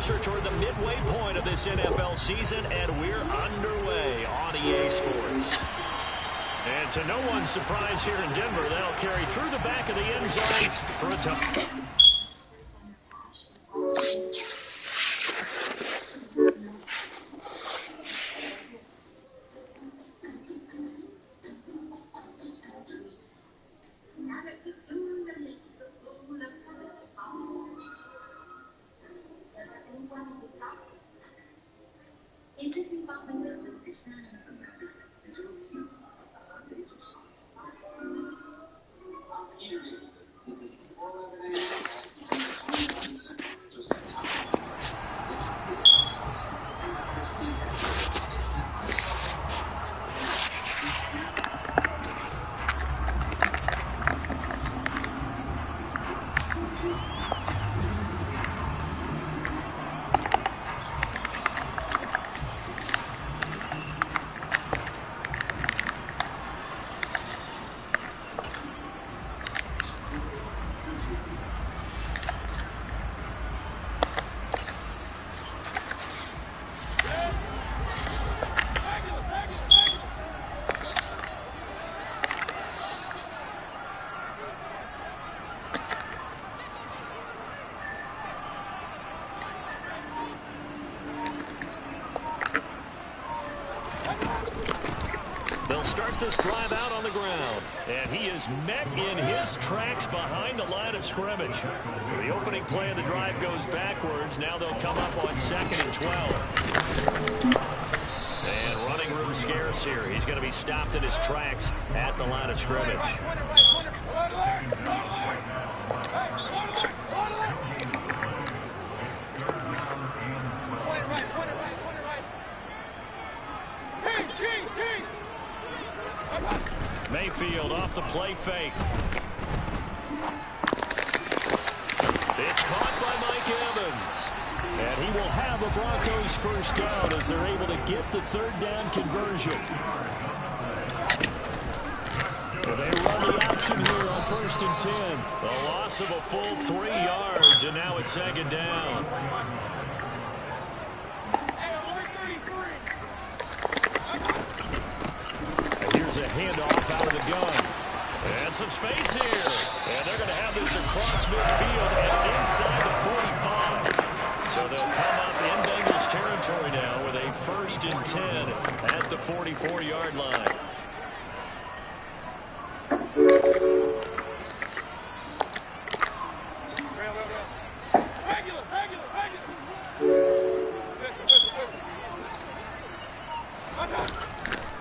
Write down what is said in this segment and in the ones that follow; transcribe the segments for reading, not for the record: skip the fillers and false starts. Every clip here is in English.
closer toward the midway point of this NFL season, and we're underway on EA Sports. And to no one's surprise here in Denver, that'll carry through the back of the end zone for a touchdown. This drive out on the ground, and he is met in his tracks behind the line of scrimmage. The opening play of the drive goes backwards. Now they'll come up on 2nd and 12. And running room scarce here. He's going to be stopped in his tracks at the line of scrimmage. Mayfield off the play fake. It's caught by Mike Evans. And he will have a Broncos first down as they're able to get the third down conversion. Well, they run the option here on 1st and 10. A loss of a full 3 yards, and now it's 2nd down. A handoff out of the gun. And some space here. And they're going to have this across midfield and inside the 45. So they'll come up in Bengals territory now with a 1st and 10 at the 44-yard line.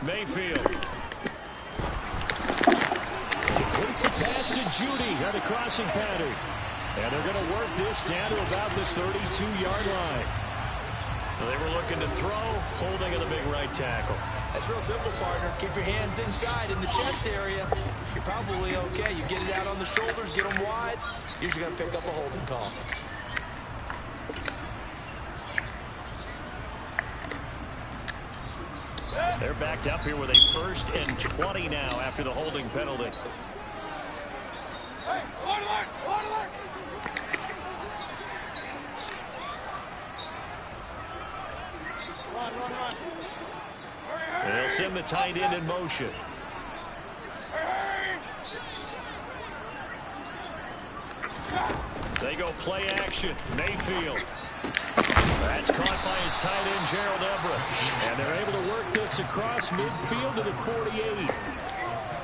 Mayfield. Judy on the crossing pattern. And they're going to work this down to about the 32-yard line. They were looking to throw, holding in the big right tackle. That's real simple, partner. Keep your hands inside in the chest area. You're probably okay. You get it out on the shoulders, get them wide. Usually going to pick up a holding call. They're backed up here with a 1st and 20 now after the holding penalty. They'll send the tight end in motion. They go play action. Mayfield. That's caught by his tight end, Gerald Everett. And they're able to work this across midfield to the 48.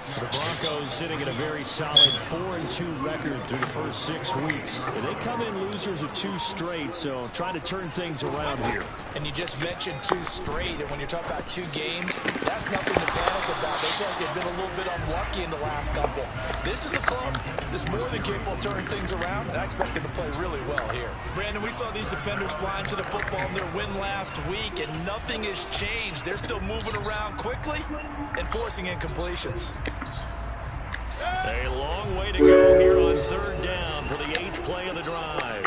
The Broncos sitting at a very solid 4-2 record through the first 6 weeks. And they come in losers of 2 straight, so trying to turn things around here. And you just mentioned 2 straight, and when you're talking about 2 games, that's nothing to panic about. They feel like they've been a little bit unlucky in the last couple. This is a club that's more than capable of turning things around, and I expect them to play really well here. Brandon, we saw these defenders flying to the football in their win last week, and nothing has changed. They're still moving around quickly and forcing incompletions. A long way to go here on 3rd down for the 8th play of the drive.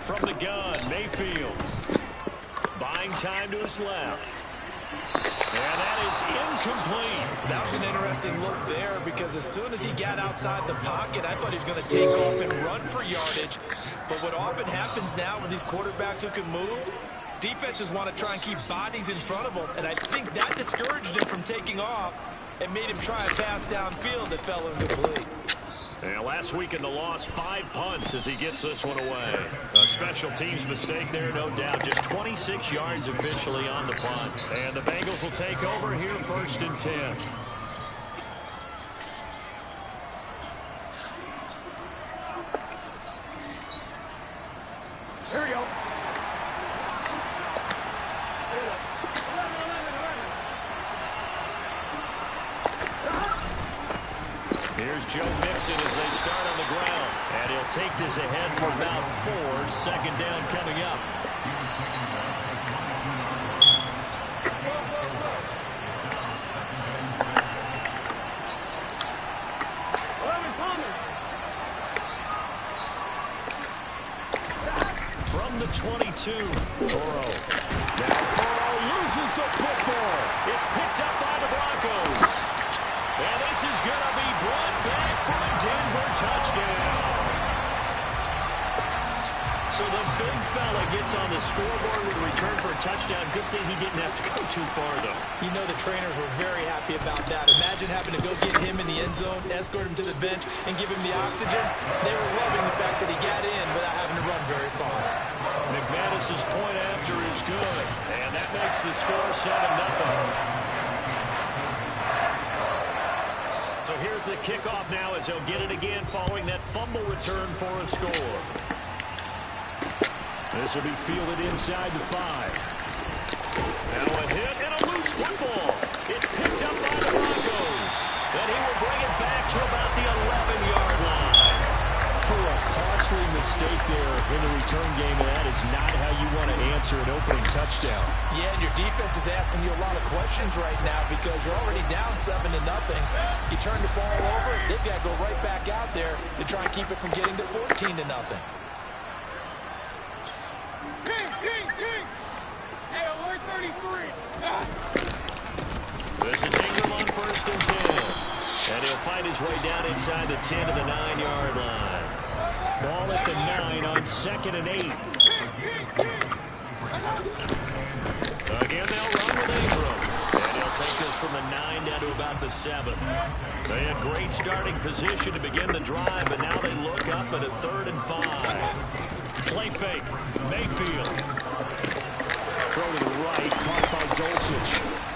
From the gun, Mayfield. Buying time to his left. And that is incomplete. That was an interesting look there because as soon as he got outside the pocket, I thought he was going to take off and run for yardage. But what often happens now with these quarterbacks who can move, defenses want to try and keep bodies in front of them, and I think that discouraged him from taking off and made him try a pass downfield that fell incomplete. And last week in the loss, 5 punts as he gets this one away. A special teams mistake there, no doubt. Just 26 yards officially on the punt. And the Bengals will take over here, 1st and 10. Here we go. Here's Joe Mixon as they start on the ground. And he'll take this ahead for about 4. Second down coming up. From the 22, Burrow. Now Burrow loses the football. It's picked up by the Broncos. And this is going to be brought back for a Denver touchdown. So the big fella gets on the scoreboard with a return for a touchdown. Good thing he didn't have to go too far, though. You know the trainers were very happy about that. Imagine having to go get him in the end zone, escort him to the bench, and give him the oxygen. They were loving the fact that he got in without having to run very far. McManus's point after is good. And that makes the score 7-0. So here's the kickoff now as he'll get it again following that fumble return for a score. This will be fielded inside the 5. Now a hit and a loose football. It's picked up by the Broncos. And he will bring it back to about the 11-yard line. For a costly mistake there in the return game, and that is not how you want to answer an opening touchdown. Yeah, and your defense is asking you a lot of questions right now because you're already down 7-0. You turn the ball over, they've got to go right back out there to try and keep it from getting to 14-0. King. Hey, alert 33. This is Ingram on 1st and 10. And he'll find his way down inside the 10 to the 9-yard line. Ball at the 9 on 2nd and 8. Again, they'll run with Ingram. And he'll take this from the 9 down to about the 7. They had great starting position to begin the drive, but now they look up at a 3rd and 5. Play fake. Mayfield. Throw to the right. Caught by Dulcich.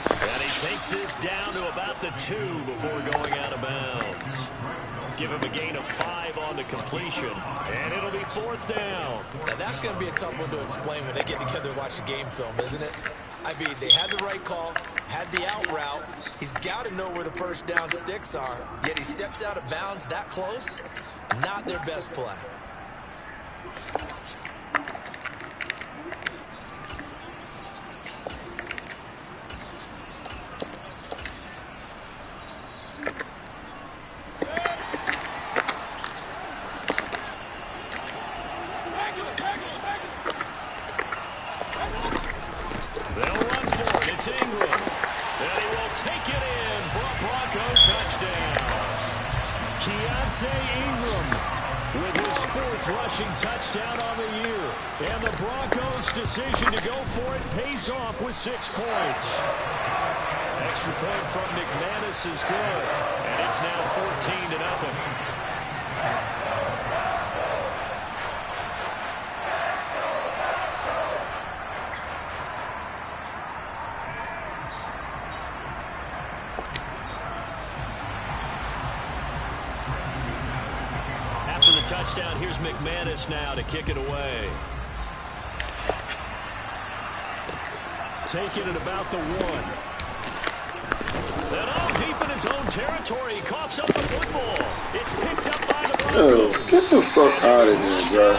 And he takes this down to about the 2 before going out of bounds. Give him a gain of 5 on the completion. And it'll be 4th down. Now that's going to be a tough one to explain when they get together and watch the game film, isn't it? I mean, they had the right call, had the out route. He's got to know where the first down sticks are. Yet he steps out of bounds that close. Not their best play. Touchdown on the year. And the Broncos' decision to go for it pays off with 6 points. Extra point from McManus is good. And it's now 14-0. Touchdown. Here's McManus now to kick it away. Taking it about the 1. Then all deep in his own territory. He coughs up the football. It's picked up by the Broncos. Yo, get the fuck out of here, bro.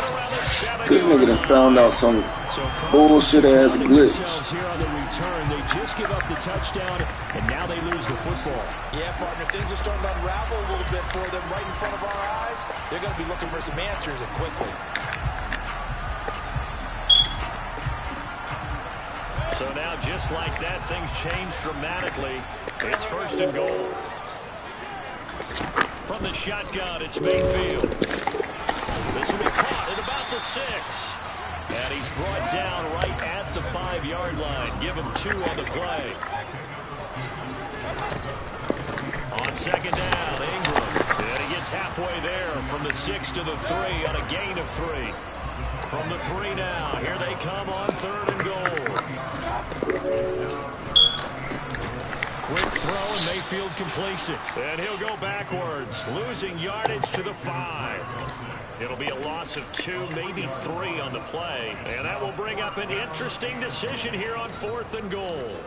This nigga done found out some bullshit ass glitch. Here on the return, they just give up the touchdown, and now they lose the football. Yeah, partner, things are starting to unravel a little bit for them right in front of our eyes. They're going to be looking for some answers and quickly. So now, just like that, things change dramatically. It's 1st and goal. From the shotgun, it's Mayfield. This will be caught at about the 6. And he's brought down right at the 5-yard line. Give him 2 on the play. On 2nd down, Ingram. And he gets halfway there from the 6 to the 3 on a gain of 3. From the 3 now, here they come on 3rd and goal. Quick throw, and Mayfield completes it. And he'll go backwards, losing yardage to the 5. It'll be a loss of 2, maybe 3 on the play. And that will bring up an interesting decision here on 4th and goal.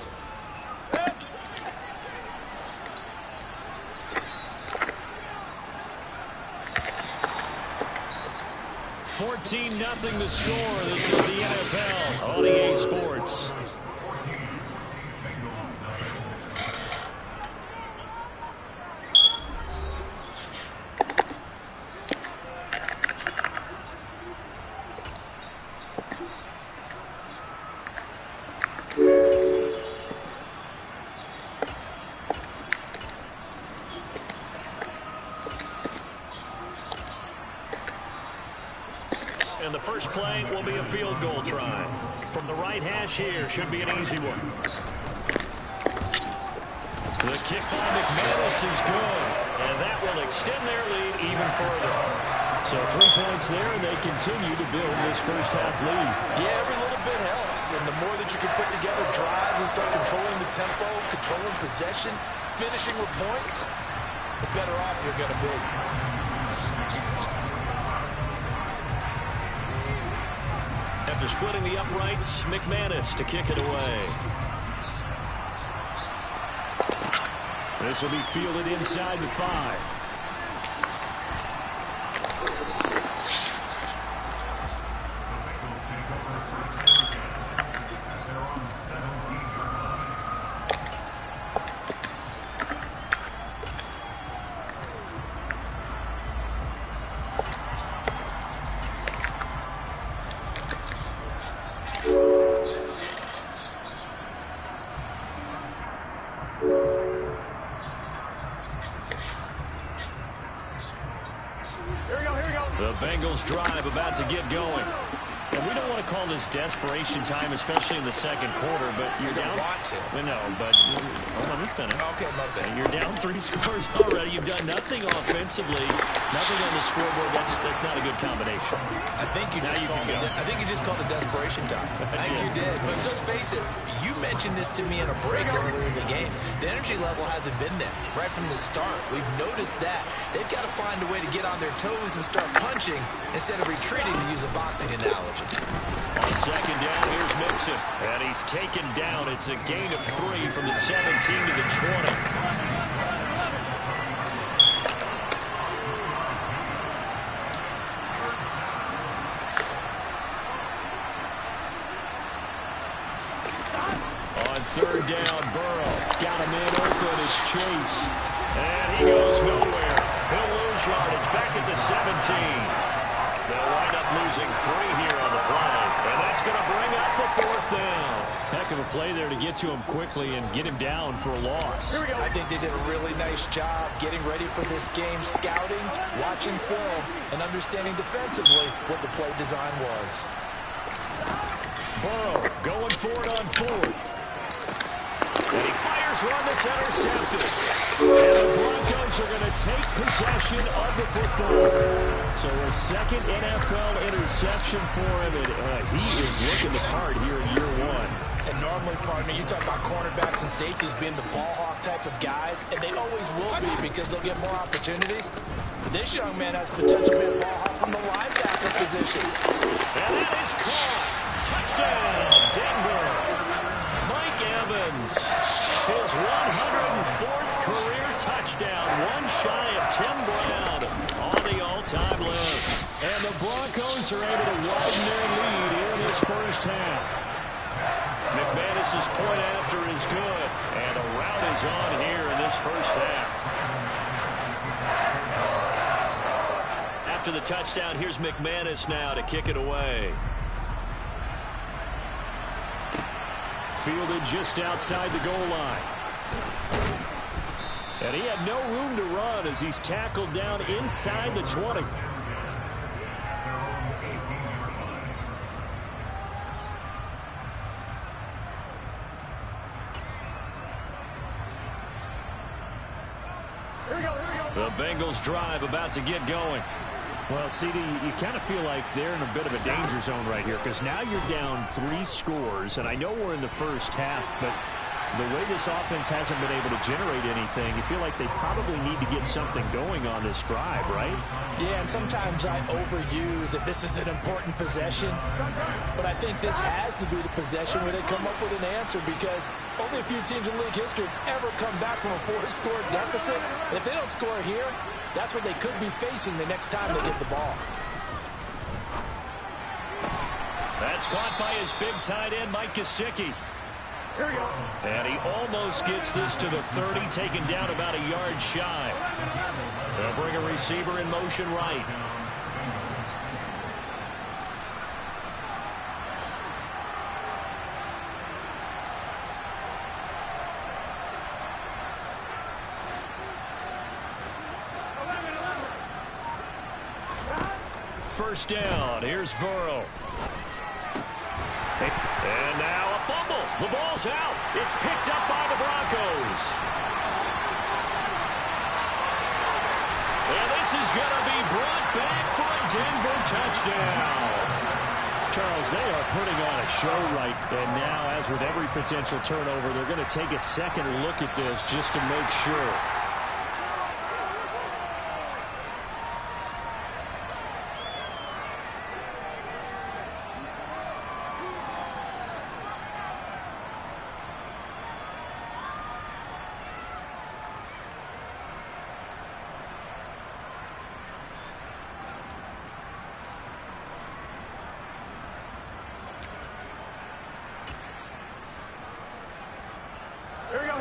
14-0 the score. This is the NFL on EA Sports. And the first play will be a field goal try. From the right hash here, should be an easy one. The kick by McManus is good, and that will extend their lead even further. So 3 points there, and they continue to build this first half lead. Yeah, every little bit helps, and the more that you can put together drives and start controlling the tempo, controlling possession, finishing with points, the better off you're going to be. After splitting the uprights, McManus to kick it away. This will be fielded inside the 5. The Bengals drive about to get going. And we don't want to call this desperation time, especially in the second quarter, but you're down. Want to. We know, but hold on, let me finish. Okay, my bad. You're down 3 scores already. You've done nothing offensively, nothing on the scoreboard. That's not a good combination. I think you just called it desperation time. I think you did. But let's face it, you mentioned this to me in a break earlier in the game. The energy level hasn't been there right from the start. We've noticed that. They've got to find a way to get on their toes and start punching instead of retreating, to use a boxing analogy. On 2nd down, here's Mixon. And he's taken down. It's a gain of 3 from the 17 to the 20. On 3rd down, Burrow got him in open. It's Chase. And he goes nowhere. He'll lose yardage back at the 17. They'll wind up losing 3 here on the play. And that's going to bring up the 4th down. Heck of a play there to get to him quickly and get him down for a loss. Here we go. I think they did a really nice job getting ready for this game, scouting, watching film, and understanding defensively what the play design was. Burrow going for it on 4th. And he fires one that's intercepted. And the Broncos are going to take possession of the football. So a second NFL interception for him, and he is looking the part here in year 1. And normally, partner, you talk about cornerbacks and safeties being the ball hawk type of guys, and they always will be because they'll get more opportunities. This young man has potential to be a ball hawk from the linebacker position. And that is caught. Touchdown, Denver. Mike Evans, his 104th career touchdown, one shy of Tim Brown on the all-time list. And the Broncos are able to widen their lead here in this first half. McManus's point after is good, and a rout is on here in this first half. After the touchdown, here's McManus now to kick it away. fielded just outside the goal line. And he had no room to run as he's tackled down inside the 20. The Bengals drive about to get going. Well, CD, you kind of feel like they're in a bit of a danger zone right here because now you're down 3 scores, and I know we're in the first half, but the way this offense hasn't been able to generate anything, you feel like they probably need to get something going on this drive, right? Yeah, and sometimes I overuse that this is an important possession, but I think this has to be the possession where they come up with an answer because only a few teams in league history have ever come back from a 4-score deficit. And if they don't score here, that's what they could be facing the next time they get the ball. That's caught by his big tight end, Mike Gesicki. And he almost gets this to the 30, taken down about a yard shy. They'll bring a receiver in motion right. First down. Here's Burrow. And now a fumble. The ball's out. It's picked up by the Broncos. And this is going to be brought back for a Denver touchdown. Charles, they are putting on a show right. And now, as with every potential turnover, they're going to take a second look at this just to make sure.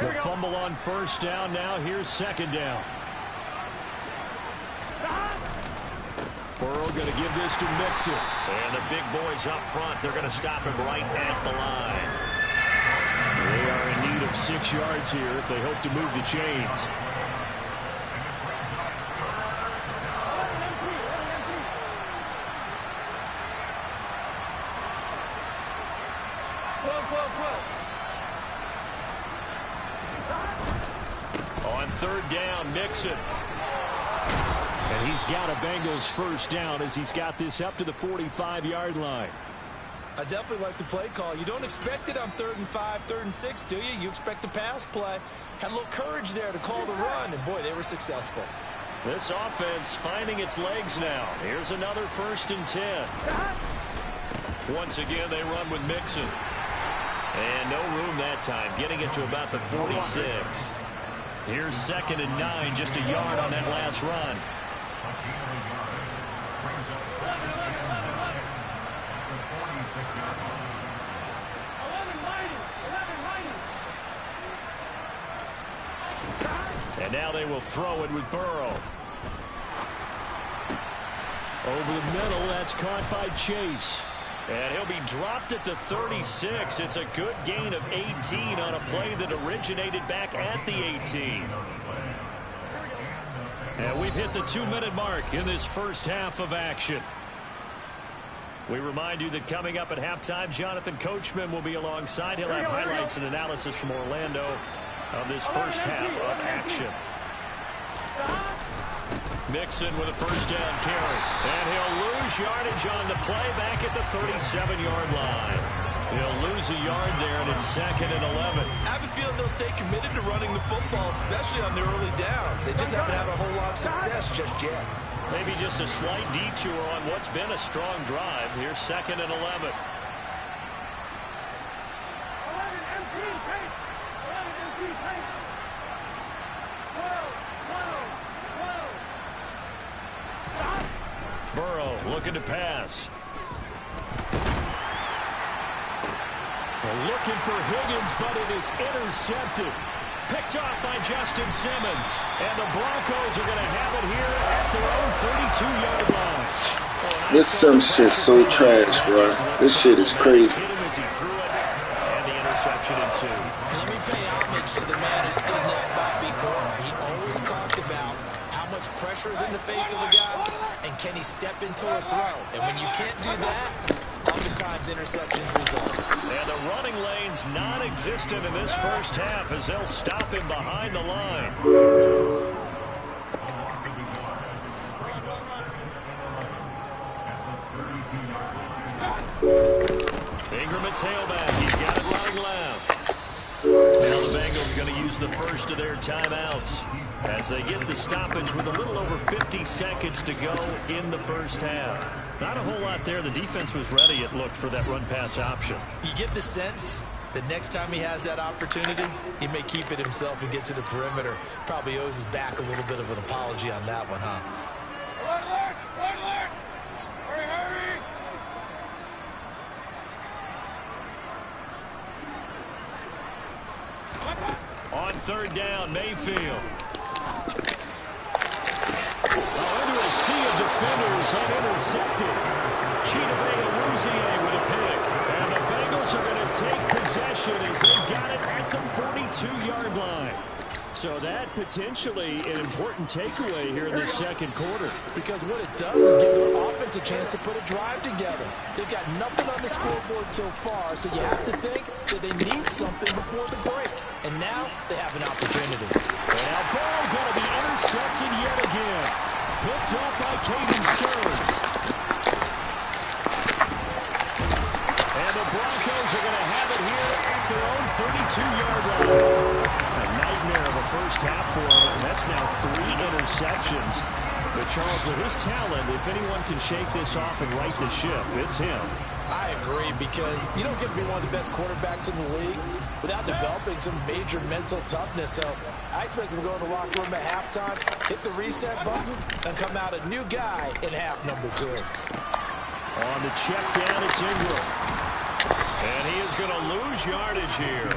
The fumble on first down. Now here's second down. Burrow going to give this to Mixon. And the big boys up front, they're going to stop him right at the line. They are in need of 6 yards here if they hope to move the chains. On third down, Mixon. And he's got a Bengals first down as he's got this up to the 45-yard line. I definitely like the play call. You don't expect it on 3rd and 5, 3rd and 6, do you? You expect a pass play. Had a little courage there to call the run, and boy, they were successful. This offense finding its legs now. Here's another 1st and 10. Once again, they run with Mixon. And no room that time, getting it to about the 46. Here's 2nd and 9, just a yard on that last run. And now they will throw it with Burrow. Over the middle, that's caught by Chase. And he'll be dropped at the 36. It's a good gain of 18 on a play that originated back at the 18. And we've hit the 2-minute mark in this first half of action. We remind you that coming up at halftime, Jonathan Coachman will be alongside. He'll have highlights and analysis from Orlando of this first half of action. Mixon with a first down carry. And he'll lose yardage on the play back at the 37-yard line. He'll lose a yard there, and it's 2nd and 11. I have a feeling they'll stay committed to running the football, especially on the early downs. They just haven't had a whole lot of success just yet. Maybe just a slight detour on what's been a strong drive. Here's 2nd and 11. Burrow looking to pass. Looking for Higgins, but it is intercepted. Picked off by Justin Simmons. And the Broncos are going to have it here at their own 32-yard line. This Sims shit's so trash, bro. This shit is crazy. And the interception ensued. Let me pay homage to the man who stood in this spot before. He always talked about how much pressure is in the face of a guy, and can he step into a throw. And when you can't do that, oftentimes interceptions result. And the running lane's non-existent in this first half as they'll stop him behind the line. Ingram at tailback. He's got it running left. Now the Bengals going to use the first of their timeouts as they get the stoppage with a little over 50 seconds to go in the first half. Not a whole lot there. The defense was ready, it looked, for that run-pass option. You get the sense that next time he has that opportunity, he may keep it himself and get to the perimeter. Probably owes his back a little bit of an apology on that one, huh? Alert! Hurry! On third down, Mayfield. Into a sea of defenders, unintercepted. Ljeezy with a pick. And the Bengals are going to take possession as they got it at the 42-yard line. So that potentially an important takeaway here in the second quarter. Because what it does is give their offense a chance to put a drive together. They've got nothing on the scoreboard so far, so you have to think that they need something before the break. And now they have an opportunity. And now ball going to be intercepted yet again. Picked off by Caden Stearns. And the Broncos are going to have it here at their own 32-yard line. A nightmare of a first half for him, and that's now 3 interceptions. But Charles, with his talent, if anyone can shake this off and right the ship, it's him. I agree, because you don't get to be one of the best quarterbacks in the league without developing some major mental toughness. So I expect him to go in the locker room at halftime, hit the reset button, and come out a new guy in half number 2. On the check down, it's Ingram. And he is going to lose yardage here.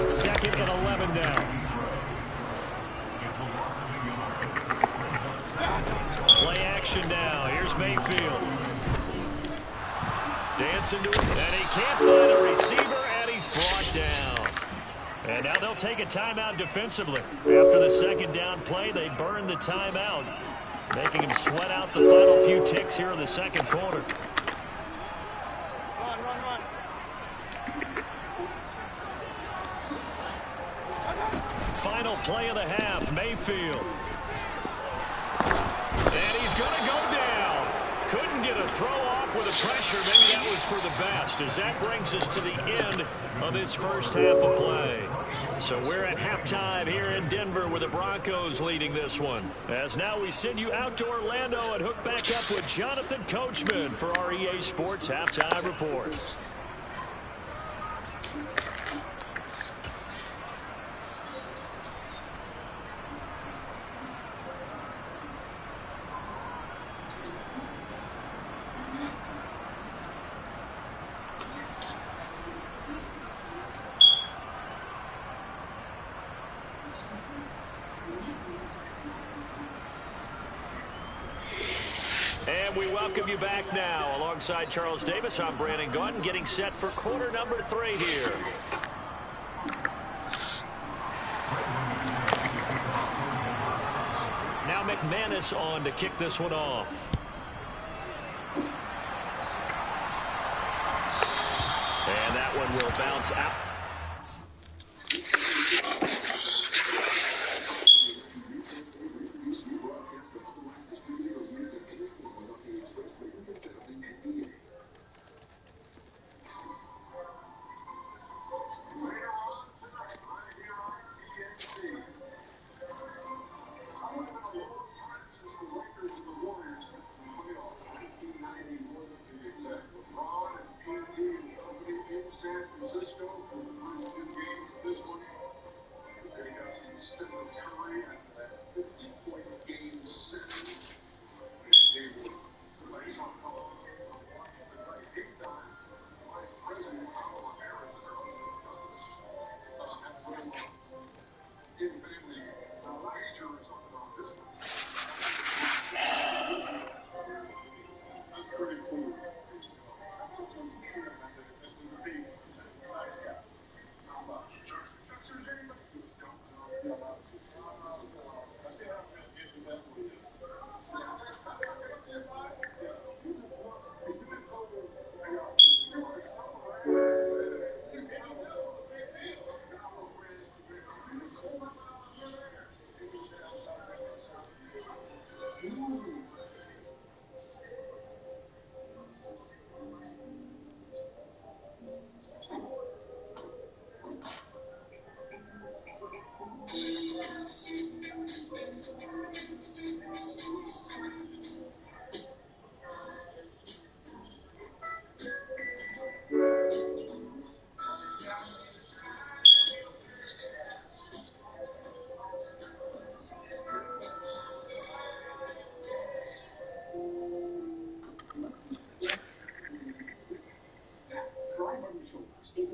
2nd and 11 now. Play action now. Here's Mayfield. Dancing to it, and he can't find a receiver, and he's brought down. And now they'll take a timeout defensively. After the second down play, they burn the timeout, making him sweat out the final few ticks here in the second quarter. Run. Final play of the half, Mayfield. And he's going to go down. Couldn't get a throw off with the pressure. Maybe that was for the best, as that brings us to the end of this first half of play. So we're at halftime here in Denver with the Broncos leading this one. As now we send you out to Orlando and hook back up with Jonathan Coachman for our EA Sports Halftime Report. And we welcome you back now. Alongside Charles Davis, I'm Brandon Gaudin, getting set for quarter number 3 here. Now McManus on to kick this one off. And that one will bounce out. San Francisco.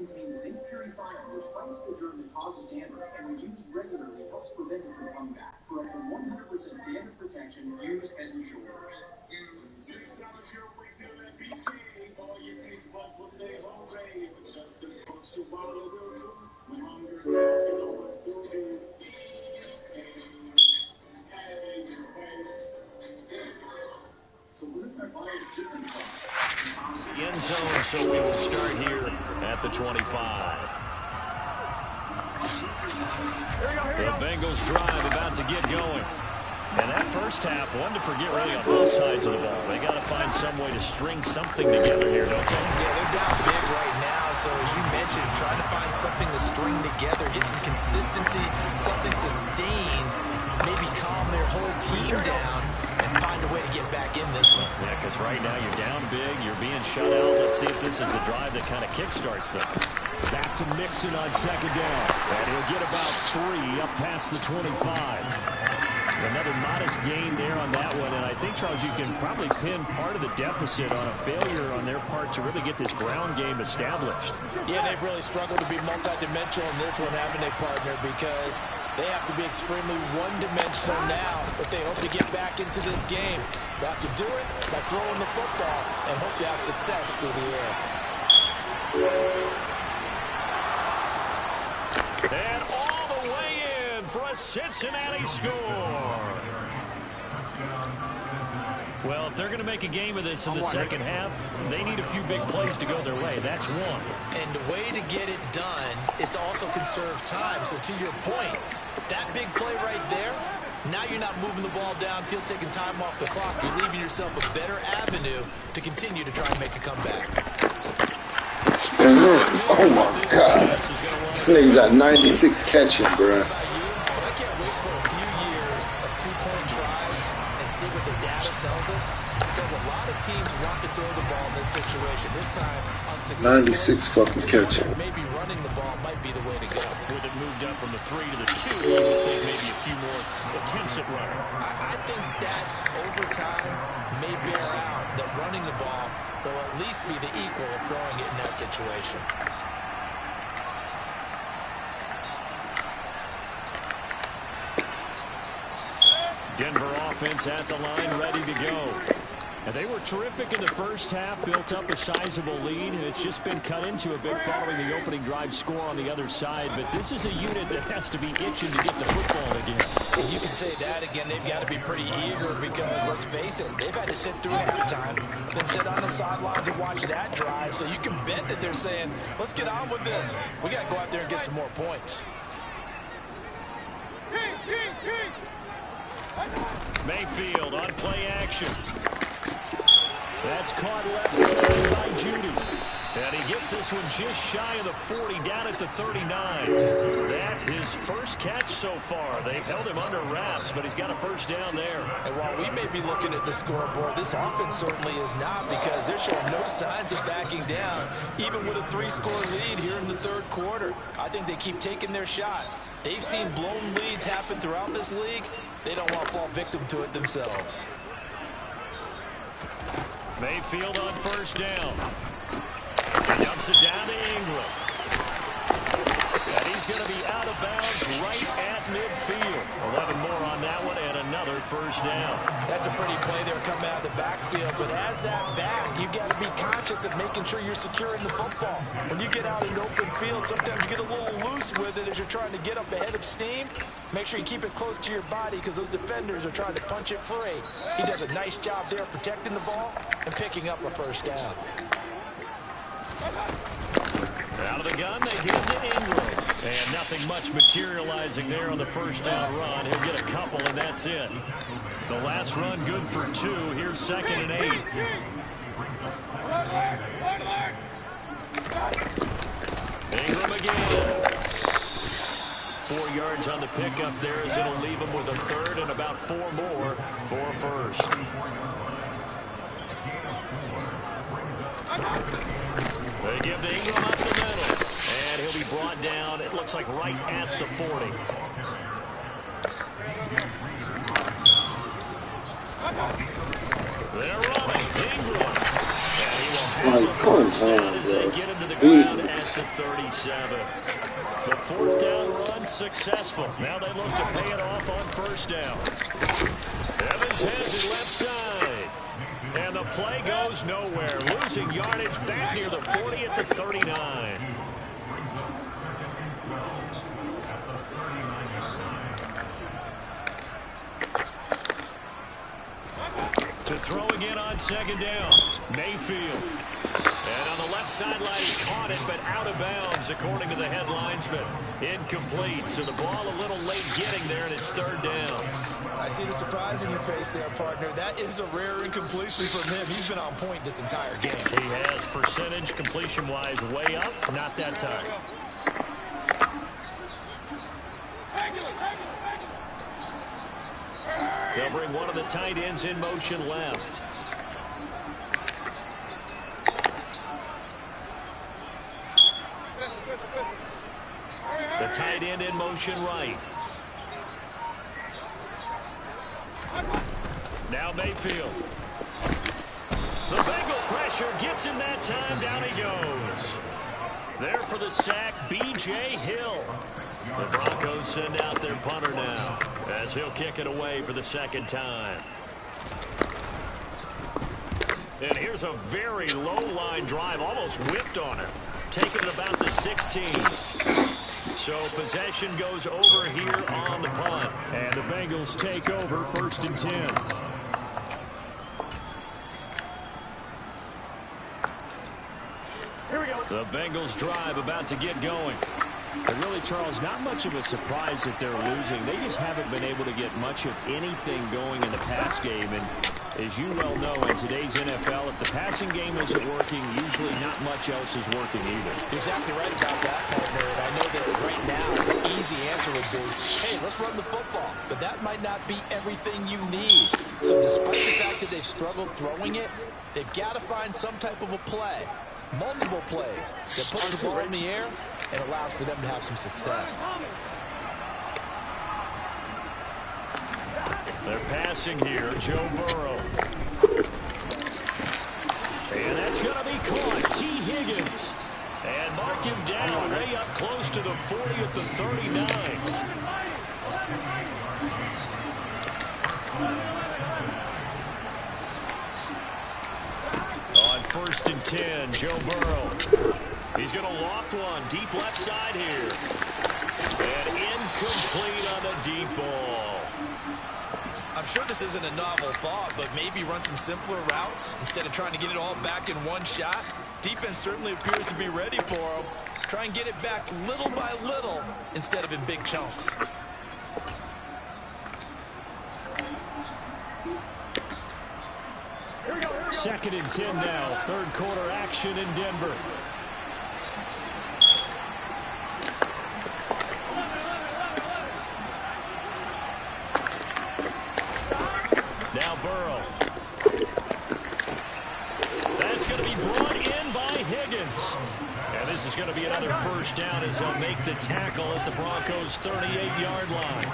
contains zinc purified, which fights the germ that causes dandruff, and when used regularly helps prevent it from coming back. For up to 100% dandruff protection, use Head and Shoulders. $6 Hero Quick Deal at BK. All your taste buds will say hooray. But just as punctuality will do, when hunger grabs, you know what to do. So where did my buyer's chicken from? End zone, so we will start here at the 25. The Bengals drive about to get going. And that first half, one to forget really on both sides of the ball. They got to find some way to string something together here, don't they? Yeah, they're down big right now. So as you mentioned, trying to find something to string together, get some consistency, something sustained, maybe calm their whole team down and find a way to get back in this one. Yeah, because right now you're down big, you're being shut out. Let's see if this is the drive that kind of kickstarts them. Back to Mixon on second down. And he'll get about 3 up past the 25. Another modest gain there on that one, and I think, Charles, you can probably pin part of the deficit on a failure on their part to really get this ground game established. Yeah, they've really struggled to be multidimensional in this one, haven't they, partner, because they have to be extremely one-dimensional now if they hope to get back into this game. They have to do it by throwing the football and hope to have success through the air. And all the way in for a Cincinnati score. Well, if they're going to make a game of this in the second half, they need a few big plays to go their way. That's one. And the way to get it done is to also conserve time. So to your point, that big play right there, now you're not moving the ball downfield, taking time off the clock. You're leaving yourself a better avenue to continue to try and make a comeback. Oh, my God. This nigga got 96 catching, bro. I can't wait for a few years of two-point tries and see what the data tells us, because a lot of teams want to throw the ball in this situation. This time, unsuccessful. 96 fucking catching. Maybe running the ball might be the way to go. With it moved up from the 3 to the 2, you would think maybe a few more attempts at running. I think stats over time may bear out that running the ball will at least be the equal of throwing it in that situation. Denver offense at the line, ready to go. And they were terrific in the first half, built up a sizable lead, and it's just been cut into a bit following the opening drive score on the other side. But this is a unit that has to be itching to get the football again. And you can say that again. They've got to be pretty eager because, let's face it, they've had to sit through halftime, then sit on the sidelines and watch that drive. So you can bet that they're saying, let's get on with this. We got to go out there and get some more points. Mayfield on play action. That's caught left side by Judy. And he gets this one just shy of the 40, down at the 39. That his first catch so far. They've held him under wraps, but he's got a first down there. And while we may be looking at the scoreboard, this offense certainly is not, because they're showing no signs of backing down, even with a 3-score lead here in the third quarter. I think they keep taking their shots. They've seen blown leads happen throughout this league. They don't want to fall victim to it themselves. Mayfield on first down. He dumps it down to Ingram. And he's going to be out of bounds right at midfield. 11 more on that one and another first down. That's a pretty play there coming out of the backfield. But as that back, you've got to be conscious of making sure you're securing the football. When you get out in open field, sometimes you get a little loose with it as you're trying to get up ahead of steam. Make sure you keep it close to your body because those defenders are trying to punch it free. He does a nice job there protecting the ball and picking up a first down. Out of the gun, they give to Ingram. And nothing much materializing there on the first down run. He'll get a couple, and that's it. The last run good for 2. Here's 2nd and 8. Ingram again. 4 yards on the pickup there as it'll leave him with a third and about 4 more for a first. They give to Ingram up the middle. And he'll be brought down, it looks like right at the 40. They're running. Ingram. And he will have the first down as they get into the ground at loss of 37. The fourth down run successful. Now they look to pay it off on first down. Evans has it left side. And the play goes nowhere. Losing yardage back near the 40 at the 39. To throw again on second down. Mayfield. And on the left sideline, he caught it, but out of bounds, according to the headlinesman. Incomplete, so the ball a little late getting there, and it's third down. I see the surprise in your face there, partner. That is a rare incompletion from him. He's been on point this entire game. He has percentage completion-wise way up, not that time. They'll bring one of the tight ends in motion left. The tight end in motion right. Now Mayfield. The Bengal pressure gets him that time. Down he goes. There for the sack, B.J. Hill. The Broncos send out their punter now as he'll kick it away for the second time. And here's a very low-line drive, almost whiffed on him. Taking it about the 16. So possession goes over here on the punt. And the Bengals take over first and 10. The Bengals drive about to get going. And really, Charles, not much of a surprise that they're losing. They just haven't been able to get much of anything going in the pass game. And as you well know, in today's NFL, if the passing game isn't working, usually not much else is working either. You're exactly right about that, partner. And I know that right now, the easy answer would be, hey, let's run the football. But that might not be everything you need. So despite the fact that they've struggled throwing it, they've got to find some type of a play. Multiple plays that puts the ball in the air and allows for them to have some success. They're passing here, Joe Burrow. And that's going to be caught. T. Higgins. And mark him down way up close to the 40 at the 39. On first and 10, Joe Burrow. He's going to loft one deep left side here. And incomplete on the deep ball. I'm sure this isn't a novel thought, but maybe run some simpler routes instead of trying to get it all back in one shot. Defense certainly appears to be ready for him. Try and get it back little by little instead of in big chunks. Second and 10 now. Third quarter action in Denver. Now Burrow. That's going to be brought in by Higgins. And this is going to be another first down as they'll make the tackle at the Broncos' 38-yard line.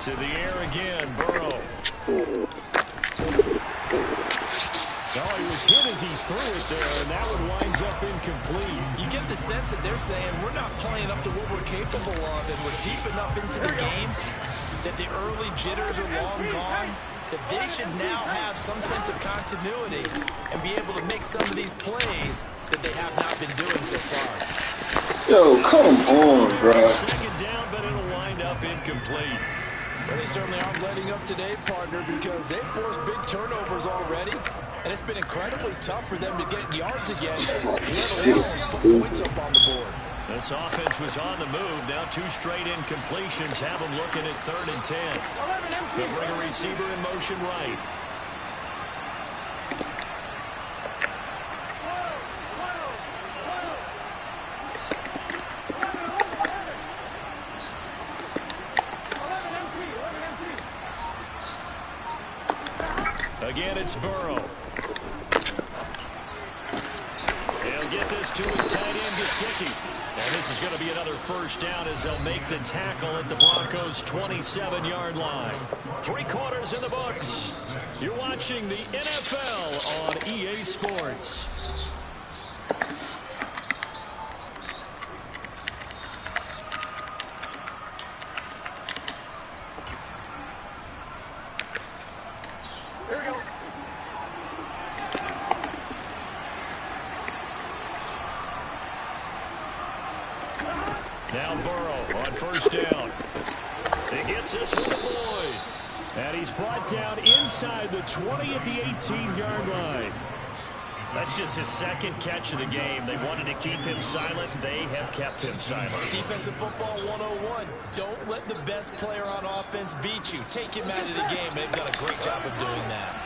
To the air again, Burrow. Oh, he was hit as he threw it there, and that one winds up incomplete. You get the sense that they're saying we're not playing up to what we're capable of, and we're deep enough into the game that the early jitters are long gone, that they should now have some sense of continuity and be able to make some of these plays that they have not been doing so far. Yo, come on, bro. Second down, but it'll wind up incomplete. Well, they certainly aren't letting up today, partner, because they've forced big turnovers already, and it's been incredibly tough for them to get yards against, let alone put points up on the board. This offense was on the move. Now two straight incompletions have them looking at 3rd and 10. They'll bring a receiver in motion right. Again, it's Burrow. He'll get this this to his tight end, Gesicki. And this is going to be another first down as they'll make the tackle at the Broncos' 27-yard line. 3 quarters in the books. You're watching the NFL on EA Sports. Now Burrow on first down. He gets this one to Lloyd. And he's brought down inside the 20 at the 18-yard line. That's just his second catch of the game. They wanted to keep him silent. They have kept him silent. Defensive football 101. Don't let the best player on offense beat you. Take him out of the game. They've done a great job of doing that.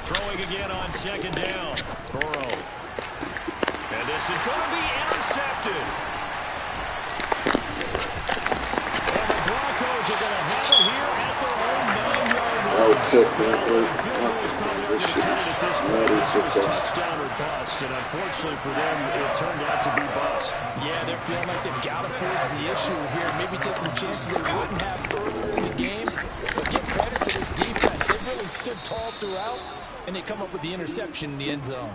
Throwing again on second down. Burrow. And this is going to be intercepted. And the Broncos are going to have it here at their own 9-yard line. I'll take this shit is ready for touchdown or bust, and unfortunately for them, it turned out to be bust. Yeah, they're feeling like they've got to force the issue here. Maybe take some chances they wouldn't have earlier in the game. But give credit to this defense. They really stood tall throughout, and they come up with the interception in the end zone.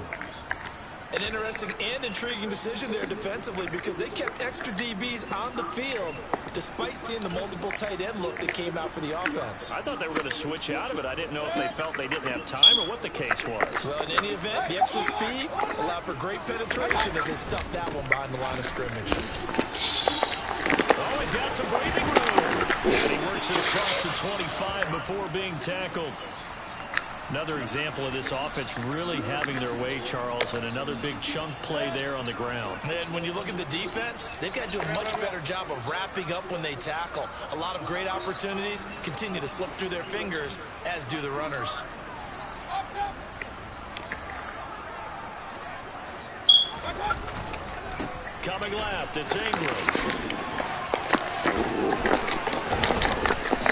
An interesting and intriguing decision there defensively because they kept extra DBs on the field despite seeing the multiple tight end look that came out for the offense. I thought they were going to switch out of it. I didn't know if they felt they didn't have time or what the case was. Well, in any event, the extra speed allowed for great penetration as they stuffed that one behind the line of scrimmage. Oh, he's got some breathing room. And he works it across the 25 before being tackled. Another example of this offense really having their way, Charles, and another big chunk play there on the ground. And when you look at the defense, they've got to do a much better job of wrapping up when they tackle. A lot of great opportunities continue to slip through their fingers, as do the runners. Coming left, it's Ingram.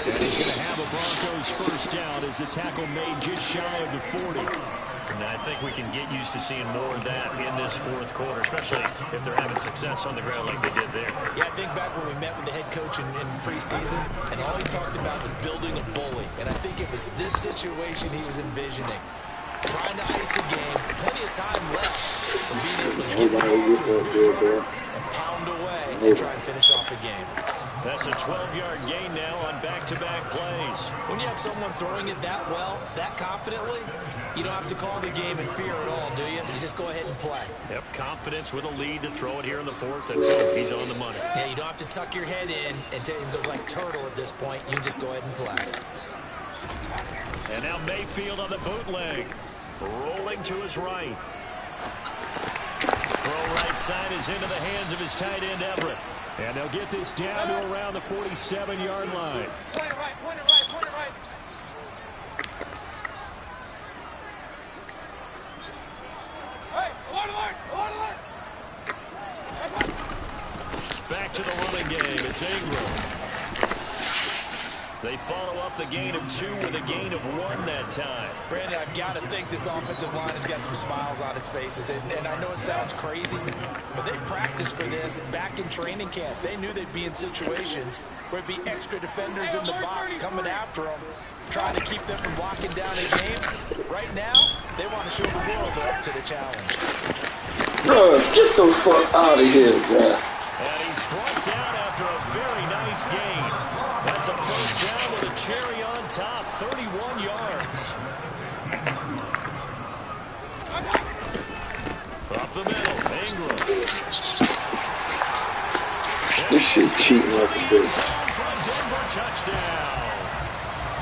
And he's going to have a Broncos first down as the tackle made just shy of the 40. And I think we can get used to seeing more of that in this fourth quarter, especially if they're having success on the ground like they did there. Yeah, I think back when we met with the head coach in preseason, and all he talked about was building a bully. And I think it was this situation he was envisioning. Trying to ice a game, plenty of time left from being able to get the ball to his big runner and pound away and try and finish off the game. That's a 12-yard gain now on back-to-back plays. When you have someone throwing it that well, that confidently, you don't have to call the game in fear at all, do you? You just go ahead and play. Yep, confidence with a lead to throw it here in the fourth, and boom, he's on the money. Yeah, you don't have to tuck your head in and go like turtle at this point. You just go ahead and play. And now Mayfield on the bootleg. Rolling to his right. Throw right side is into the hands of his tight end, Everett. And they'll get this down to around the 47-yard line. Point it right, point it right, point it right. Hey, alert. Back to the running game. It's Ingram. They follow up the gain of 2 with a gain of 1 that time. Brandon, I've got to think this offensive line has got some smiles on its faces. And I know it sounds crazy, but they practiced for this back in training camp. They knew they'd be in situations where it'd be extra defenders in the box coming after them, trying to keep them from locking down a game. Right now, they want to show the world they're up to the challenge. Bro, get the fuck out of here, bro. And he's brought down after a very nice gain. That's a first down with a cherry on top, 31 yards. Up the middle, Ingram. This shit cheating like a bitch. From Denver, touchdown.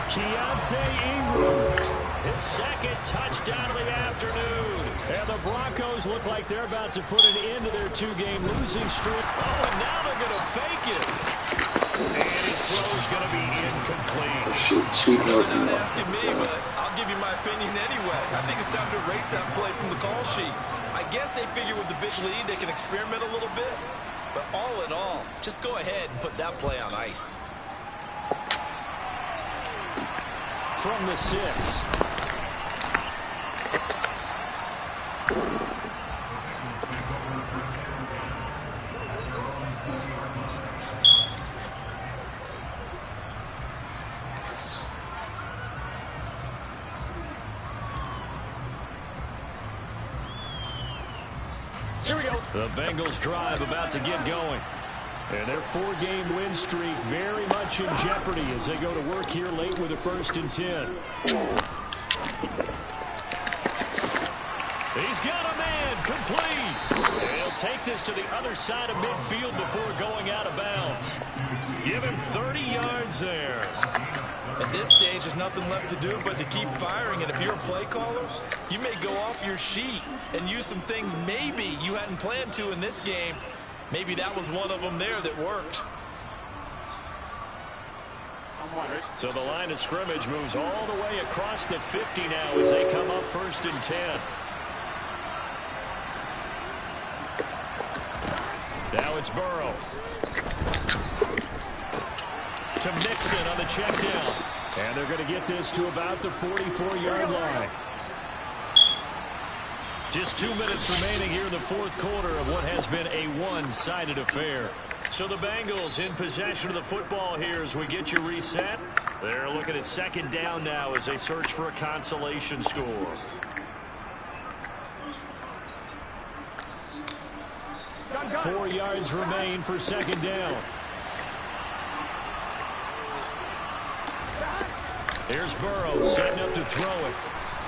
Keontae Ingram. His second touchdown of the afternoon. And the Broncos look like they're about to put an end to their 2-game losing streak. Oh, and now they're going to fake it. And his throw's going to be incomplete. This shit cheating like a You're not asking me, but I'll give you my opinion anyway. I think it's time to erase that play from the call sheet. I guess they figure with the big lead they can experiment a little bit. But all in all, just go ahead and put that play on ice. from the 6. Here we go. The Bengals drive about to get going. And their 4-game win streak very much in jeopardy as they go to work here late with a 1st and 10. He's got a man complete. And he'll take this to the other side of midfield before going out of bounds. Give him 30 yards there. At this stage, there's nothing left to do but to keep firing. And if you're a play caller, you may go off your sheet and use some things maybe you hadn't planned to in this game. Maybe that was one of them there that worked. So the line of scrimmage moves all the way across the 50 now as they come up 1st and 10. Now it's Burrow. To Mixon on the check down. And they're going to get this to about the 44-yard line. Just 2 minutes remaining here in the 4th quarter of what has been a one-sided affair. So the Bengals in possession of the football here as we get you reset. They're looking at 2nd down now as they search for a consolation score. Gun. 4 yards remain for 2nd down. Here's Burrow setting up to throw it.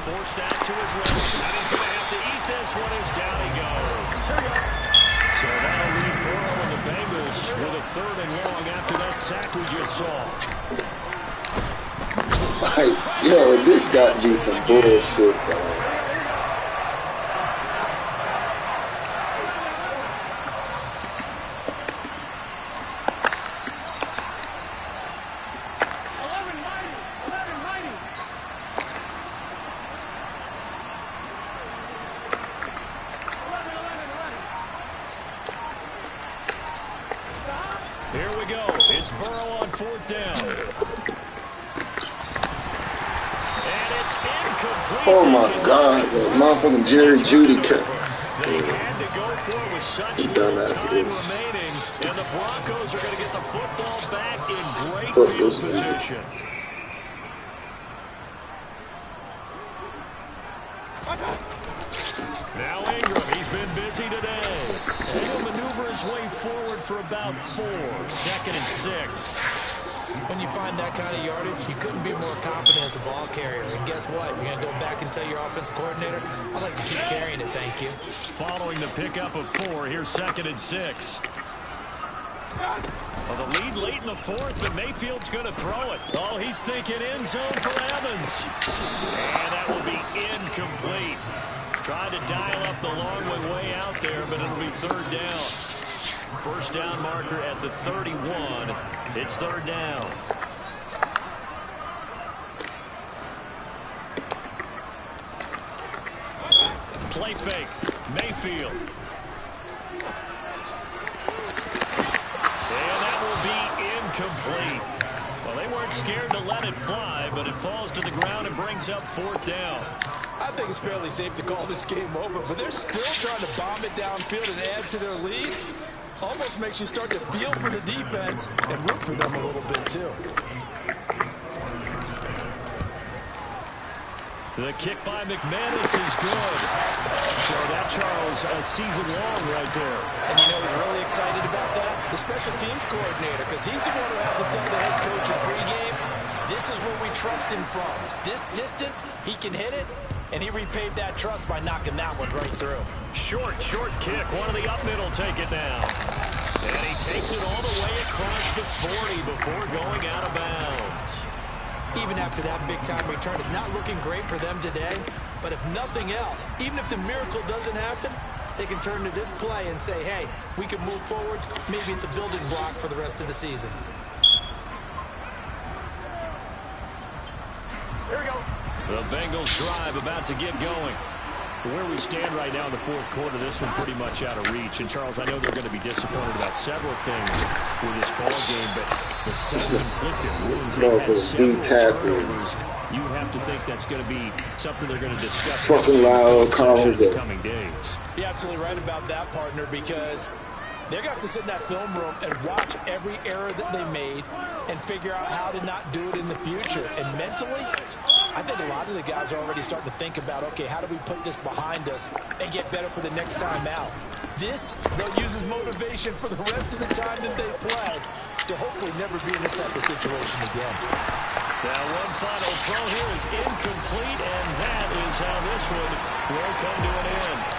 Forced out to his left. And he's going to have to eat this one as down he goes. So that'll leave Burrow and the Bengals with a 3rd and long after that sack we just saw. Like, yo, this got to be some bullshit, dog. Here we go. It's Burrow on 4th down. And it's incomplete. Oh my God, that motherfucking Jerry Judy kept. They had to go for it with such little time remaining. And the Broncos are going to get the football back in great field position. Now Ingram, he's been busy today. And he'll maneuver his way forward for about 4. 2nd and 6. When you find that kind of yardage, you couldn't be more confident as a ball carrier. And guess what? You're going to go back and tell your offensive coordinator, I'd like to keep carrying it, thank you. Following the pickup of 4, here's 2nd and 6. Well, the lead late in the 4th, but Mayfield's going to throw it. Oh, he's thinking end zone for Evans. And that will be incomplete. Tried to dial up the long way out there, but it'll be 3rd down. 1st down marker at the 31. It's 3rd down. Play fake. Mayfield. And that will be incomplete. Well, they weren't scared to let it fly, but it falls to the ground and brings up 4th down. I think it's fairly safe to call this game over, but they're still trying to bomb it downfield and add to their lead. Almost makes you start to feel for the defense and root for them a little bit, too. The kick by McManus is good. So that, Charles, a season long right there. And you know who's really excited about that? The special teams coordinator, because he's the one who has to tell the head coach in pregame, this is where we trust him from. This distance, he can hit it, and he repaid that trust by knocking that one right through. Short kick. One of the up middle take it now. And he takes it all the way across the 40 before going out of bounds. Even after that big-time return, it's not looking great for them today. But if nothing else, even if the miracle doesn't happen, they can turn to this play and say, hey, we can move forward. Maybe it's a building block for the rest of the season. Here we go. The Bengals drive about to get going. Where we stand right now in the 4th quarter, this one pretty much out of reach. And, Charles, I know they're going to be disappointed about several things with this ball game, but the self-inflicted wounds they've had several turnovers. you have to think that's going to be something they're going to discuss Fucking loud comments in the coming days. You're absolutely right about that, partner, because they're going to have to sit in that film room and watch every error that they made and figure out how to not do it in the future. And mentally, I think a lot of the guys are already starting to think about, okay, how do we put this behind us and get better for the next time out? This, they'll use as motivation for the rest of the time that they play to hopefully never be in this type of situation again. Now, one final throw here is incomplete, and that is how this one will come to an end.